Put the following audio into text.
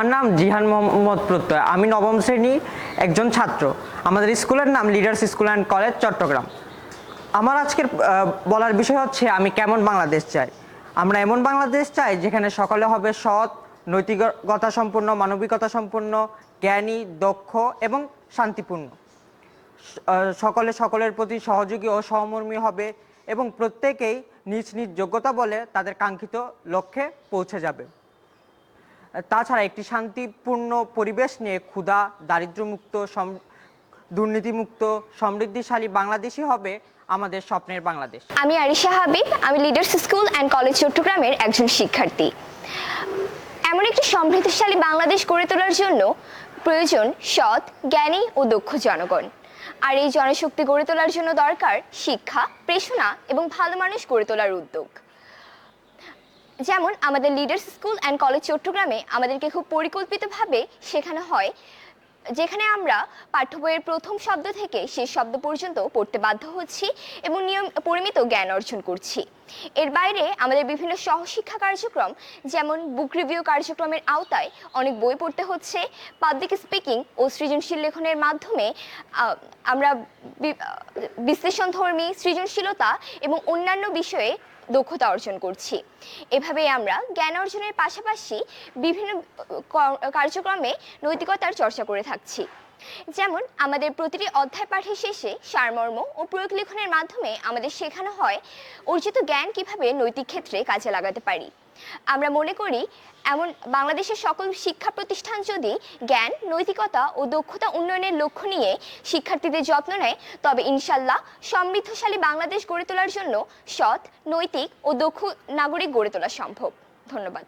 আমার নাম জিহান মোহাম্মদ প্রত্যয়। আমি নবম শ্রেণী একজন ছাত্র। আমাদের স্কুলের নাম leaders school and college Chittagong. আমার আজকের বলার বিষয় হচ্ছে আমি কেমন বাংলাদেশ চাই। আমরা এমন বাংলাদেশ চাই যেখানে সকলে হবে সৎ, নৈতিকতা সম্পন্ন, মানবিকতা সম্পন্ন, জ্ঞানী, দক্ষ এবং শান্তিপূর্ণ। সকলে সকলের প্রতি সহযোগী ও সহমর্মী হবে এবং প্রত্যেকেই নিজ নিজ যোগ্যতা বলে তাদের কাঙ্ক্ষিত লক্ষ্যে পৌঁছে যাবে। তাছাড়া একটি শান্তিপূর্ণ পরিবেশ নিয়ে ক্ষুধা, দারিদ্র্যমুক্ত, দুর্নীতিমুক্ত, সমৃদ্ধিশালী বাংলাদেশই হবে আমাদের স্বপ্নের বাংলাদেশ। আমি আরিশা হাবিব। আমি লিডার্স স্কুল অ্যান্ড কলেজ চট্টগ্রামের একজন শিক্ষার্থী। এমন একটি সমৃদ্ধশালী বাংলাদেশ গড়ে তোলার জন্য প্রয়োজন সৎ, জ্ঞানী ও দক্ষ জনগণ। আর এই জনশক্তি গড়ে তোলার জন্য দরকার শিক্ষা, প্রেরণা এবং ভালো মানুষ গড়ে তোলার উদ্যোগ। যেমন আমাদের লিডার্স স্কুল অ্যান্ড কলেজ চট্টগ্রামে আমাদেরকে খুব পরিকল্পিতভাবে শেখানো হয়, যেখানে আমরা পাঠ্য বইয়ের প্রথম শব্দ থেকে শেষ শব্দ পর্যন্ত পড়তে বাধ্য হচ্ছি এবং পরিমিত জ্ঞান অর্জন করছি। এর বাইরে আমাদের বিভিন্ন সহশিক্ষা কার্যক্রম, যেমন বুক রিভিউ কার্যক্রমের আওতায় অনেক বই পড়তে হচ্ছে। পাবলিক স্পিকিং ও সৃজনশীল লেখনের মাধ্যমে আমরা বিশ্লেষণধর্মী সৃজনশীলতা এবং অন্যান্য বিষয়ে দক্ষতা অর্জন করছি। এভাবে আমরা জ্ঞান অর্জনের পাশাপাশি বিভিন্ন কার্যক্রমে নৈতিকতার চর্চা করে থাকছি। যেমন আমাদের প্রতিটি অধ্যায় পাঠের শেষে সারমর্ম ও প্রয়োগ লেখনের মাধ্যমে আমাদের শেখানো হয় অর্জিত জ্ঞান কিভাবে নৈতিক ক্ষেত্রে কাজে লাগাতে পারি। আমরা মনে করি এমন বাংলাদেশের সকল শিক্ষা প্রতিষ্ঠান যদি জ্ঞান, নৈতিকতা ও দক্ষতা উন্নয়নের লক্ষ্য নিয়ে শিক্ষার্থীদের যত্ন নেয়, তবে ইনশাল্লাহ সমৃদ্ধশালী বাংলাদেশ গড়ে তোলার জন্য সৎ, নৈতিক ও দক্ষ নাগরিক গড়ে তোলা সম্ভব। ধন্যবাদ।